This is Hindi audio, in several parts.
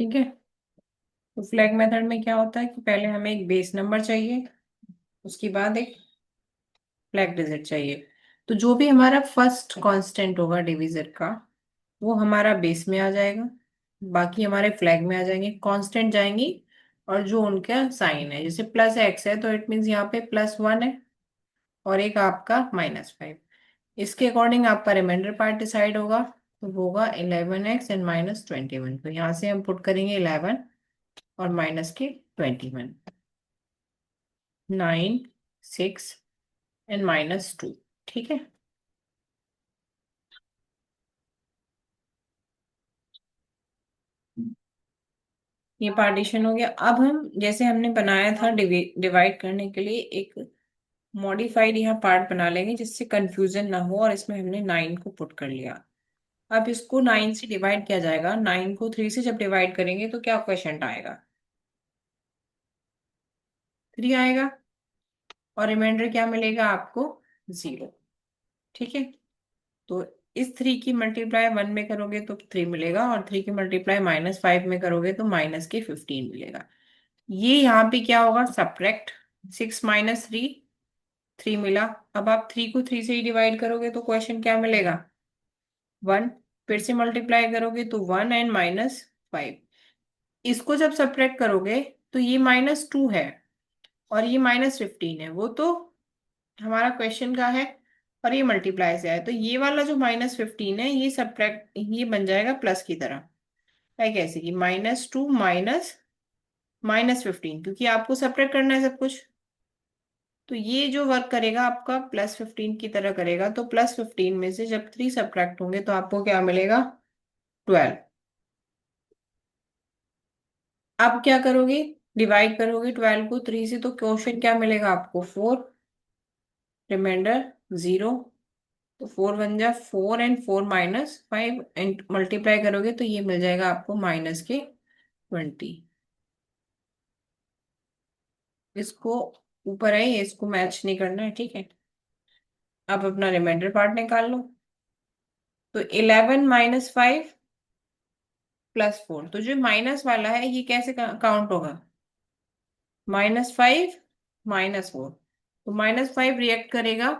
ठीक है। तो फ्लैग मेथड में क्या होता है कि पहले हमें एक बेस नंबर चाहिए, उसके बाद एक फ्लैग डिजिट चाहिए। तो जो भी हमारा फर्स्ट कांस्टेंट होगा डिवीजर का, वो हमारा बेस में आ जाएगा, बाकी हमारे फ्लैग में आ जाएंगे, कांस्टेंट जाएंगी। और जो उनका साइन है, जैसे प्लस एक्स है तो इट मीन्स यहाँ पे +1 है, और एक आपका -5। इसके अकॉर्डिंग आपका रिमाइंडर पार्ट डिसाइड होगा। तो वो होगा 11x एंड -21। तो यहाँ से हम पुट करेंगे 11 और माइनस के 21, 9, 6 एंड -2। ठीक है। ये पार्टीशन हो गया। अब हम जैसे हमने बनाया था डिवाइड करने के लिए एक मॉडिफाइड यहाँ पार्ट बना लेंगे, जिससे कंफ्यूजन ना हो, और इसमें हमने 9 को पुट कर लिया। अब इसको 9 से डिवाइड किया जाएगा। 9 को 3 से जब डिवाइड करेंगे तो क्या क्वेश्चन आएगा? 3 आएगा। और रिमाइंडर क्या मिलेगा आपको? 0। ठीक है। तो इस 3 की मल्टीप्लाई 1 में करोगे तो 3 मिलेगा, और 3 की मल्टीप्लाई -5 में करोगे तो -15 मिलेगा। ये यहाँ पे क्या होगा? सब्ट्रैक्ट। 6 - 3, 3 मिला। अब आप 3 को 3 से ही डिवाइड करोगे तो क्वेश्चन क्या मिलेगा? 1। फिर से मल्टीप्लाई करोगे तो 1 एंड -5। इसको जब सब्ट्रैक्ट करोगे तो ये -2 है और ये -15 है, वो तो हमारा क्वेश्चन का है। और ये मल्टीप्लाई से आया, तो ये वाला जो -15 है ये सब्ट्रैक्ट, ये बन जाएगा प्लस की तरह। है कैसे कि -2 माइनस -15, क्योंकि आपको सब्ट्रैक्ट करना है सब कुछ। तो ये जो वर्क करेगा आपका +15 की तरह करेगा। तो +15 में से जब 3 सब्ट्रैक्ट होंगे तो आपको क्या मिलेगा? 12। अब क्या करोगे? डिवाइड करोगे 12 को 3 से, तो क्वेश्चन क्या मिलेगा आपको? 4। रिमाइंडर 0। तो 4 बन जा 4 एंड 4 -5 एंड मल्टीप्लाई करोगे तो ये मिल जाएगा आपको -20। इसको ऊपर है ये, इसको मैच नहीं करना है। ठीक है। अब अपना रिमाइंडर पार्ट निकाल लो। तो 11 -5 +4, तो जो माइनस वाला है ये कैसे काउंट होगा? -5 -4। तो -5 रिएक्ट करेगा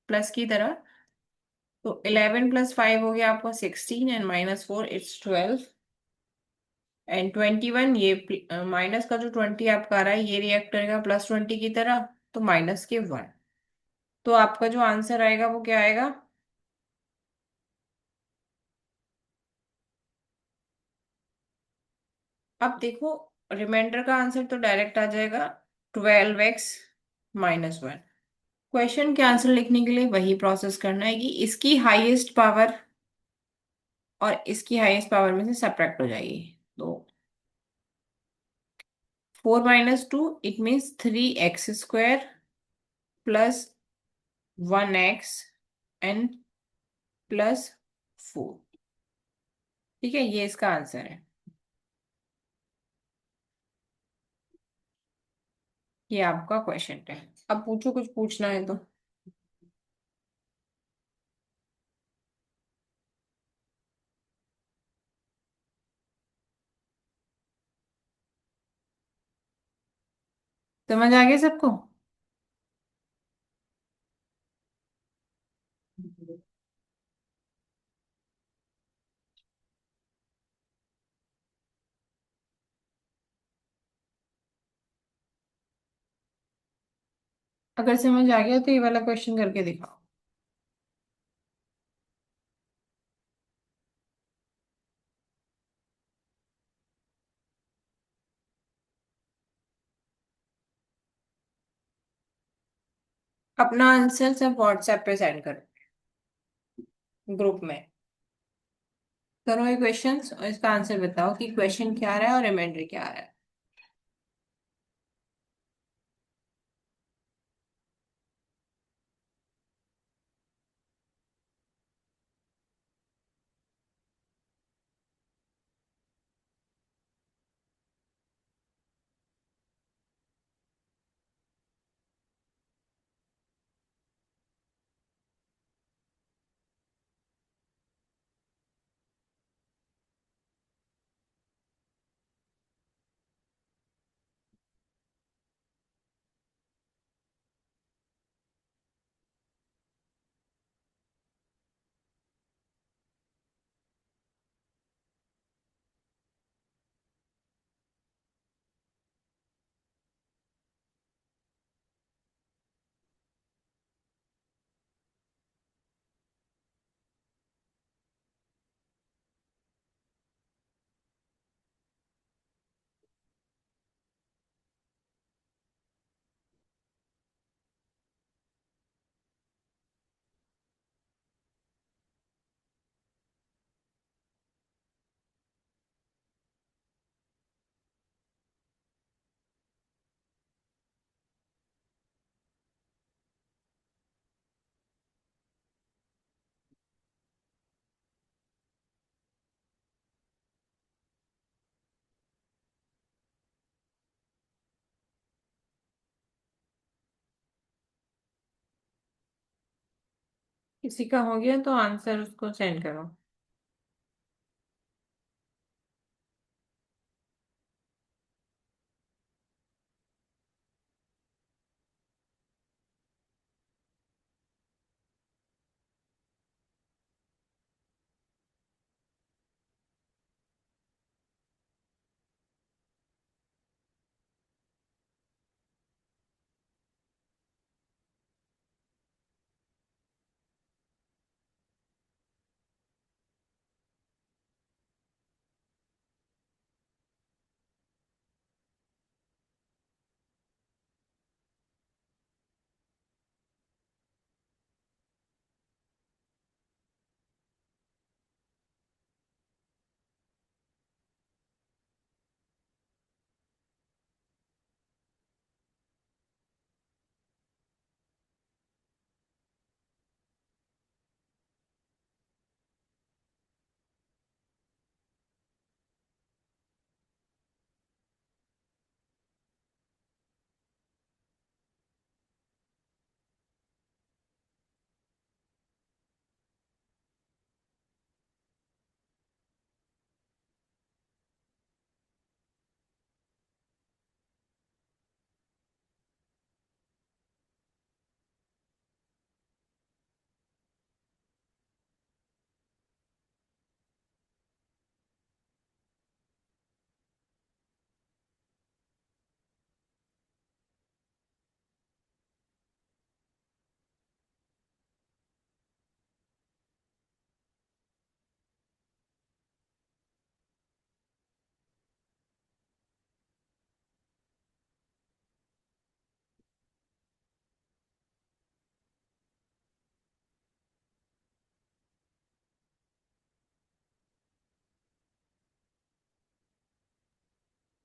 प्लस की तरह। तो 11 + 5 हो गया आपका 16 एंड -4 इट्स 12 एंड 21। ये माइनस का जो 20 आपका आ रहा है ये रिएक्ट करेगा +20 की तरह, तो -1। तो आपका जो आंसर आएगा वो क्या आएगा? अब देखो, रिमाइंडर का आंसर तो डायरेक्ट आ जाएगा, 12x - 1। क्वेश्चन के आंसर लिखने के लिए वही प्रोसेस करना है कि इसकी हाईएस्ट पावर और इसकी हाईएस्ट पावर में से सब्ट्रैक्ट हो जाएगी। तो 4 - 2 it means 3x² +1x and +4। ठीक है, ये इसका आंसर है। ये आपका क्वेश्चन है। अब पूछो, कुछ पूछना है तो। समझ आ गया सबको? अगर समझ आ गया तो ये वाला क्वेश्चन करके दिखाओ। अपना आंसर सब व्हाट्सएप पे सेंड करो, ग्रुप में। करो ये क्वेश्चंस और इसका आंसर बताओ कि क्वेश्चन क्या आ रहा है और रिमाइंडर क्या आ रहा है। किसी का हो गया तो आंसर उसको सेंड करो।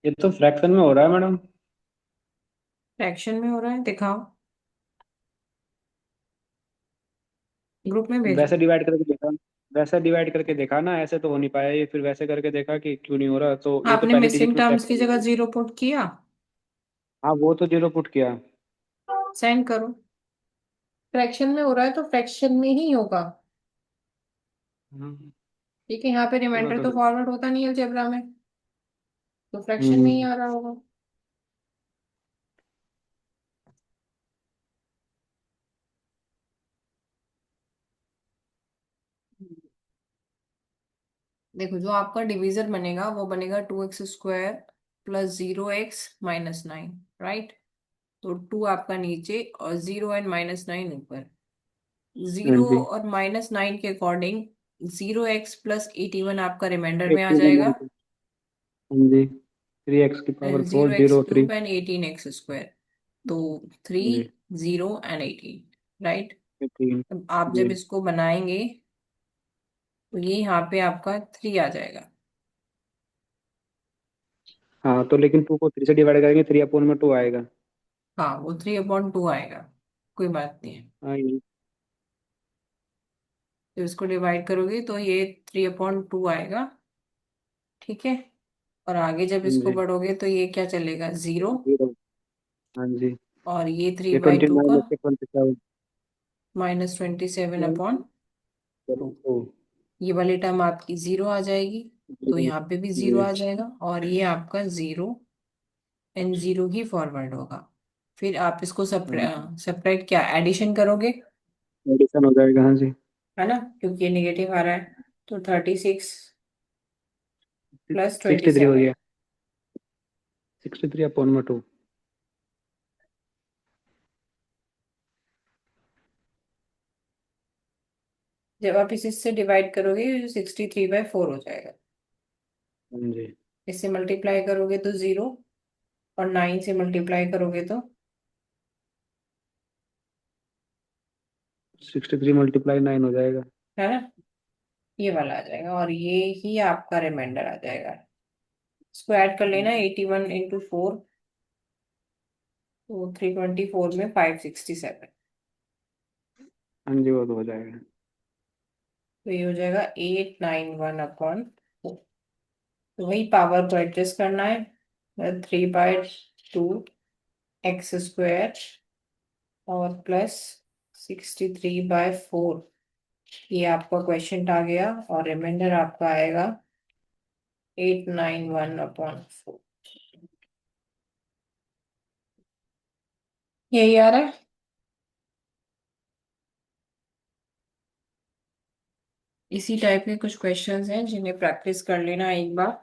ये तो फ्रैक्शन में हो रहा है मैडम। फ्रैक्शन में हो रहा है, दिखाओ, ग्रुप में भेजो। वैसे डिवाइड करके देखा, वैसे डिवाइड करके देखा ना, ऐसे तो हो नहीं पाया ये, फिर वैसे करके देखा कि क्यों नहीं हो रहा, तो ये तो आपने पहली मिसिंग डिजिट में टर्म्स की फ्रैक्शन। जगह जीरो पुट किया? हाँ वो तो जीरो पुट किया। सेंड करो। फ्रैक्शन में हो रहा है तो फ्रैक्शन में ही होगा। हाँ, ठीक है, यहाँ पे पूरा रिमाइंडर तो तो सही। फॉरवर्ड होता नहीं है अलजेब्रा में, तो फ्रैक्शन में ही हम्म। आ रहा होगा। देखो, जो आपका डिवीजर बनेगा वो बनेगा 2x² प्लस 0x-9, राइट? तो 2 आपका नीचे और 0 एंड -9 ऊपर। हाँ 0 जी। और -9 के अकॉर्डिंग 0x+81 आपका रिमाइंडर एक में आ मिनट जाएगा। में। हाँ जी, 3x की power 4 zero x zero three cube and 18x²। तो थ्री, जी। 0 and 18, right? 18। अब आप जी। जब इसको बनाएंगे तो ये यहाँ पे आपका 3 आ जाएगा। हाँ तो लेकिन 2 को 3 से डिवाइड करेंगे, 3/2 आएगा। हाँ, वो 3/2 आएगा, कोई बात नहीं है। हाँ ये। जब इसको डिवाइड करोगे तो ये 3/2 आएगा, ठीक है? और आगे जब हाँ इसको जी। बढ़ोगे तो ये क्या चलेगा, 0। जीरो। हाँ जी। और ये थ्री ये बाई ट्वेंटी टू नाइन का इसके 27। -27/2। ओ। ये वाली टर्म आपकी 0 आ जाएगी, तो जीरो। यहाँ पे भी 0 जी। आ जाएगा, और ये आपका 0 एंड 0 ही फॉरवर्ड होगा। फिर आप इसको हाँ जी, सेपरेट क्या एडिशन करोगे, एडिशन हो जाएगा। हाँ जी। है ना? क्योंकि ये नेगेटिव आ रहा है। तो 36 प्लस ट्वेंटी 63 हो सेवन गया। 63/2। जब आप इससे डिवाइड करोगे 63/4 हो जाएगा। हाँ जी। इससे मल्टीप्लाई करोगे तो 0, और 9 से मल्टीप्लाई करोगे तो, 63 × 9 हो जाएगा। है ना, ये वाला आ जाएगा, और ये ही आपका रिमाइंडर आ जाएगा। इसको ऐड कर लेना, 81 × 4, तो 324 में 567। हाँ जी वो तो हो जाएगा। तो ये हो जाएगा 891/4। तो वही पावर को एडजस्ट करना है, 3/2 x² और प्लस 63/4। ये आपका क्वेश्चन आ गया और रिमाइंडर आपका आएगा 891/4। यही आ रहा है। इसी टाइप के कुछ क्वेश्चंस हैं जिन्हें प्रैक्टिस कर लेना एक बार।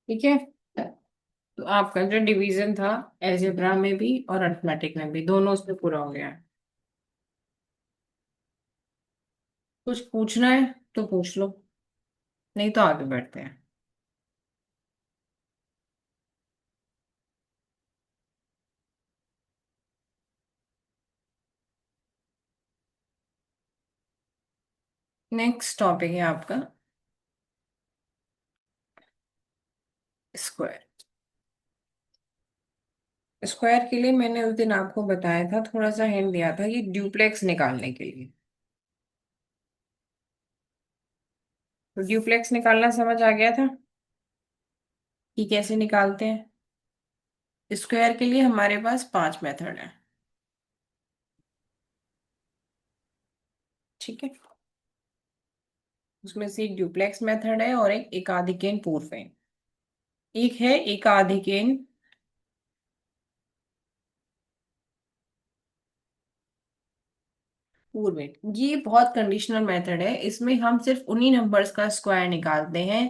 ठीक है। तो आपका जो डिवीजन था अलजेब्रा में भी और अरिथमेटिक में भी, दोनों उसमें पूरा हो गया है। कुछ पूछना है तो पूछ लो, नहीं तो आगे बढ़ते हैं। नेक्स्ट टॉपिक है आपका स्क्वायर। स्क्वायर के लिए मैंने उस दिन आपको बताया था, थोड़ा सा हिंट दिया था कि ड्यूप्लेक्स निकालने के लिए। तो ड्यूप्लेक्स निकालना समझ आ गया था कि कैसे निकालते हैं। स्क्वायर के लिए हमारे पास 5 मेथड है। ठीक है। उसमें से एक ड्यूप्लेक्स मेथड है और एक एकाधिकेन पूर्व है। एक है एकाधिकेन पूर्व। ये बहुत कंडीशनल मेथड है, इसमें हम सिर्फ उन्हीं नंबर्स का स्क्वायर निकालते हैं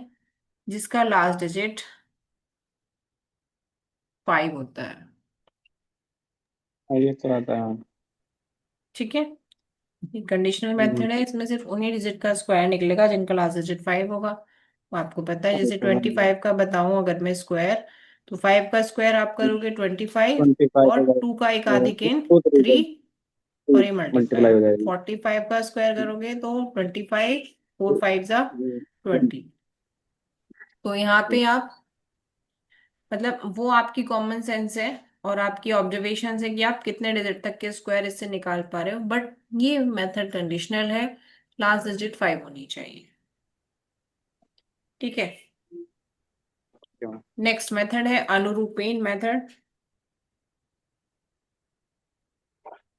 जिसका लास्ट डिजिट 5 होता है। ये तो आता है। ठीक है। ये कंडीशनल हम्म। मेथड है, इसमें सिर्फ उन्हीं डिजिट का स्क्वायर निकलेगा जिनका लास्ट डिजिट 5 होगा। वो आपको पता है, अरे जैसे तो 25 का बताऊं अगर मैं स्क्वायर, तो 5 का स्क्वायर आप करोगे 25, 25 और अगर 2 का एक आधिकेन टू थ्री 3, टू और ये मल्टीप्लाई। मल्टीप्लाई हो जाएगी। 45 का स्क्वायर करोगे तो 25, 4 5 जा 20। तो यहाँ पे आप, मतलब वो आपकी कॉमन सेंस है और आपकी ऑब्जर्वेशन है कि आप कितने डिजिट तक के स्क्वायर इससे निकाल पा रहे हो, बट ये मेथड कंडीशनल है, लास्ट डिजिट 5 होनी चाहिए। ठीक है। क्यों? नेक्स्ट मेथड है अनुरूपेण मेथड।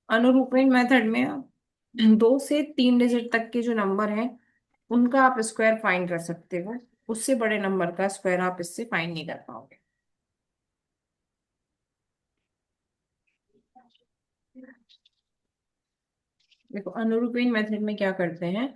अनुरूपेण मेथड में आप 2 से 3 डिजिट तक के जो नंबर हैं उनका आप स्क्वायर फाइंड कर सकते हो। उससे बड़े नंबर का स्क्वायर आप इससे फाइंड नहीं कर पाओगे। देखो अनुरूपेण मेथड में क्या करते हैं,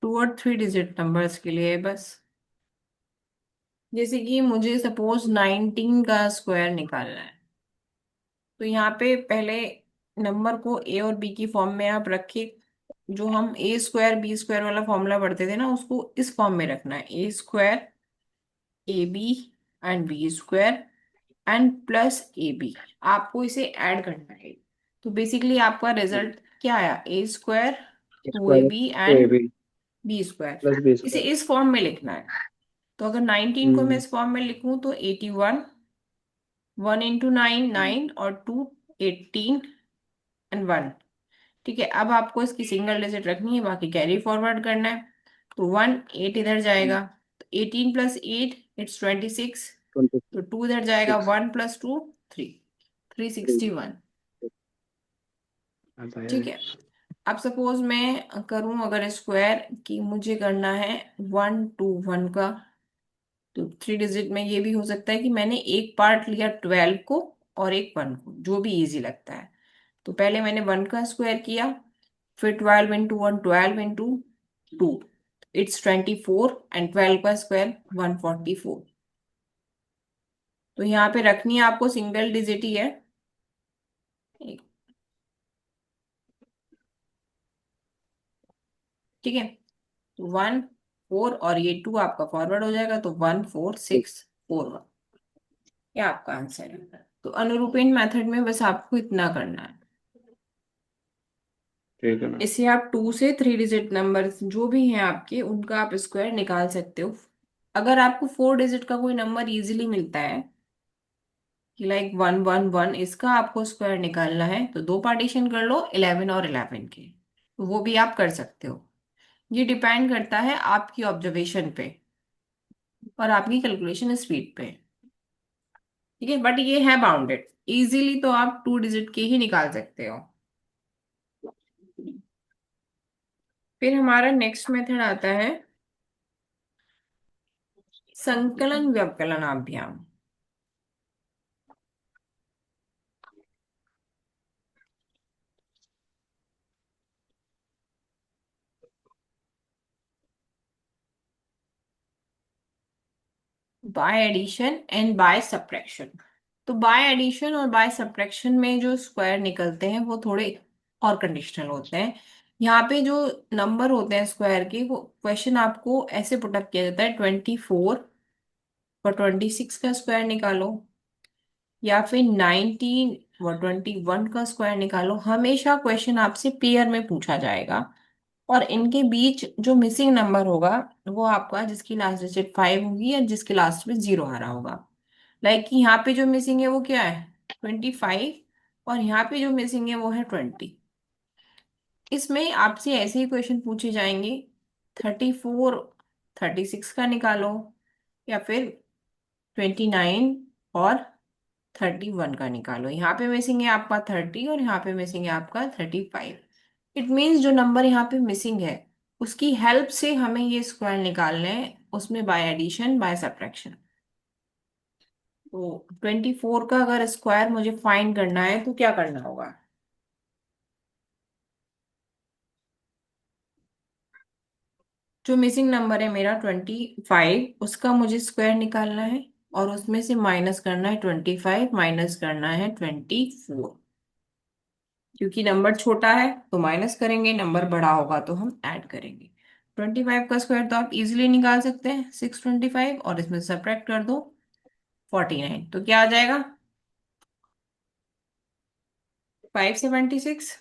2 और 3 डिजिट नंबर्स के लिए बस। जैसे कि मुझे सपोज 19 का स्क्वायर निकालना है, तो यहाँ पे पहले नंबर को ए और बी की फॉर्म में आप रखिए। जो हम ए स्क्वायर बी स्क्वायर वाला फॉर्मूला पढ़ते थे ना, उसको इस फॉर्म में रखना है, A square A B and B square and plus A B. आपको इसे ऐड करना है। तो बेसिकली आपका रिजल्ट क्या आया, A square two A square B two A and B B square. Plus B इसे स्क्वायर। इस फॉर्म में लिखना है। तो अगर 19 को मैं इस फॉर्म में लिखूं तो 81, 1 इंटू 9 9 और 2 18 एंड 1। ठीक है, अब आपको इसकी सिंगल डिजिट रखनी है, बाकी कैरी फॉरवर्ड करना है। तो 1 8 इधर जाएगा, तो 18 + 8 इट्स 26। ट्वेंटी तो 2 इधर जाएगा, सिक्स 1 + 2 3, 361। आता है। ठीक है, अब सपोज मैं करूं अगर स्क्वायर की मुझे करना है 1 2 1 का, तो 3 डिजिट में ये भी हो सकता है कि मैंने एक पार्ट लिया 12 को और एक 1 को, जो भी इजी लगता है। तो पहले मैंने 1 का स्क्वायर किया, फिर 12 × 1 12 × 2 इट्स 24 एंड 12 का स्क्वायर 144। तो यहाँ पे रखनी है आपको सिंगल डिजिट ही है। ठीक है, तो 1 4 और ये 2 आपका फॉरवर्ड हो जाएगा, तो 1 4 6 4 1। ये आपका आंसर है। तो अनुरूपण मेथड में बस आपको इतना करना है। ठीक है मैम। इससे आप 2 से 3 डिजिट नंबर जो भी हैं आपके, उनका आप स्क्वायर निकाल सकते हो। अगर आपको 4 डिजिट का कोई नंबर इजीली मिलता है कि लाइक 1 1 1, इसका आपको स्क्वायर निकालना है, तो दो पार्टीशन कर लो 11 और 11 के, तो वो भी आप कर सकते हो। ये डिपेंड करता है आपकी ऑब्जर्वेशन पे और आपकी कैलकुलेशन स्पीड पे। ठीक है, बट ये है बाउंडेड, इजीली तो आप 2 डिजिट के ही निकाल सकते हो। फिर हमारा नेक्स्ट मेथड आता है संकलन व्यवकलन अभियान। By addition and by subtraction. तो बाय एडिशन और बाय सब्ट्रैक्शन में जो स्क्वायर निकलते हैं वो थोड़े और कंडीशनल होते हैं। यहाँ पे जो नंबर होते हैं स्क्वायर के, वो क्वेश्चन आपको ऐसे पुटअप किया जाता है, 24 और 26 का स्क्वायर निकालो, या फिर 19 व 21 का स्क्वायर निकालो। हमेशा क्वेश्चन आपसे पेयर में पूछा जाएगा, और इनके बीच जो मिसिंग नंबर होगा वो आपका, जिसकी लास्ट डिजिट 5 होगी या जिसके लास्ट में 0 आ रहा होगा। लाइक कि यहाँ पे जो मिसिंग है वो क्या है, 25, और यहाँ पे जो मिसिंग है वो है 20। इसमें आपसे ऐसे ही क्वेश्चन पूछे जाएंगे, 34 36 का निकालो, या फिर 29 और 31 का निकालो। यहाँ पे मिसिंग है आपका 30 और यहाँ पे मिसिंग है आपका 35। इट मीन्स जो नंबर यहाँ पे मिसिंग है उसकी हेल्प से हमें ये स्क्वायर निकालने हैं, उसमें बाय एडिशन बाय सब्ट्रैक्शन। तो 24 का अगर स्क्वायर मुझे फाइंड करना है तो क्या करना होगा। जो मिसिंग नंबर है मेरा 25, उसका मुझे स्क्वायर निकालना है, और उसमें से माइनस करना है 25, माइनस करना है 24। क्योंकि नंबर छोटा है तो माइनस करेंगे, नंबर बड़ा होगा तो हम ऐड करेंगे। 25 का स्क्वायर तो आप इजीली निकाल सकते हैं, 625, और इसमें सब्ट्रैक्ट कर दो 49, तो क्या आ जाएगा, 576।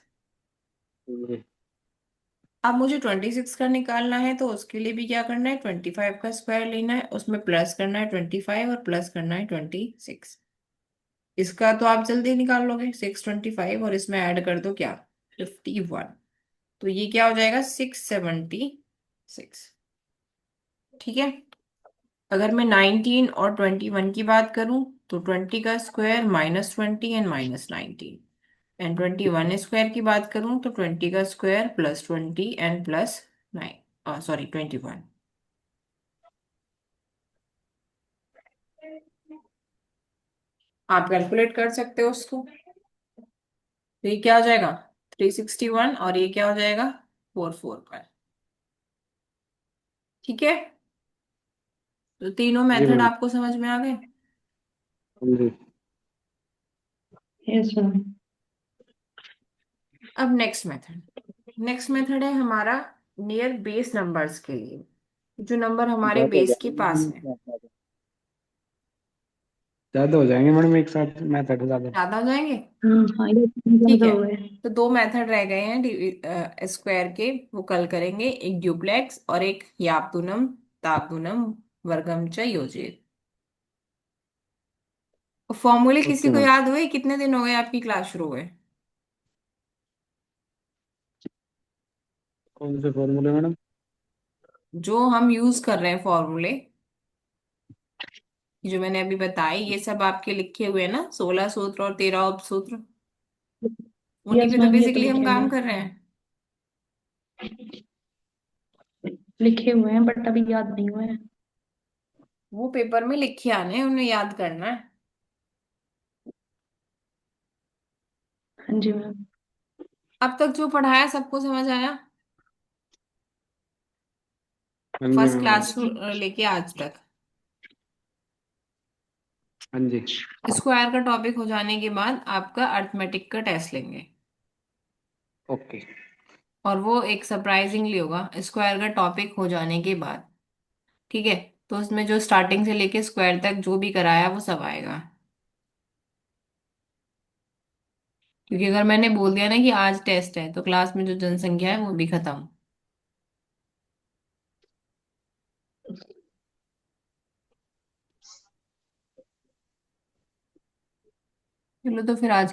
अब मुझे 26 का निकालना है, तो उसके लिए भी क्या करना है, 25 का स्क्वायर लेना है, उसमें प्लस करना है 25 और प्लस करना है 26। इसका तो आप जल्दी निकाल लोगे, 625 और इसमें ऐड कर दो क्या, 51। तो ये क्या हो जाएगा, 676। ठीक है, अगर मैं 19 और 21 की बात करूं, तो 20 का स्क्वायर -20 एंड -19, एंड 21 स्क्वायर की बात करूं तो 20 का स्क्वायर +20 एंड +9, सॉरी 21। आप कैलकुलेट कर सकते हो उसको। तो ये क्या हो जाएगा, 361, और ये क्या हो जाएगा, 445। ठीक है, तो तीनों जी मेथड मैम। आपको समझ में आ गए। हाँ जी। Yes ma'am. अब नेक्स्ट मेथड है हमारा नियर बेस नंबर्स के लिए, जो नंबर हमारे ड्रॉप हो बेस गया के पास मैम। है। ज्यादा हो जाएंगे मैडम एक साथ मैथड ज्यादा। ज्यादा हो जाएंगे। हाँ हाँ, ये ठीक ज्यादा है, हो गए। तो दो मेथड रह गए हैं स्क्वायर के, वो कल करेंगे, एक ड्यूप्लेक्स और एक याप्तुनम ताप्तुनम वर्गम च योजित। फॉर्मूले किसी ओके को मैम। याद हुए? कितने दिन हो गए आपकी क्लास शुरू हुए? कौन से फॉर्मूले मैडम? जो हम यूज कर रहे हैं फॉर्मूले, जो मैंने अभी बताई, ये सब आपके लिखे हुए हैं ना, 16 सूत्र और 13 उपसूत्र। उन्हीं यस पे तो मैम, ये तो बेसिकली हम लिखे हुए काम हैं। कर रहे हैं। लिखे हुए हैं बट अभी याद नहीं हुए हैं। वो पेपर में लिखे आने हैं, उन्हें याद करना है। हाँ जी मैम। अब तक जो पढ़ाया सबको समझ आया? हाँ जी फर्स्ट मैम। क्लास लेके आज तक। हाँ जी। स्क्वायर का टॉपिक हो जाने के बाद आपका अर्थमेटिक का टेस्ट लेंगे, ओके। और वो एक सरप्राइजिंगली होगा स्क्वायर का टॉपिक हो जाने के बाद। ठीक है, तो उसमें जो स्टार्टिंग से लेके स्क्वायर तक जो भी कराया वो सब आएगा। क्योंकि अगर मैंने बोल दिया ना कि आज टेस्ट है, तो क्लास में जो जनसंख्या है वो भी खत्म। चलो, तो फिर आज की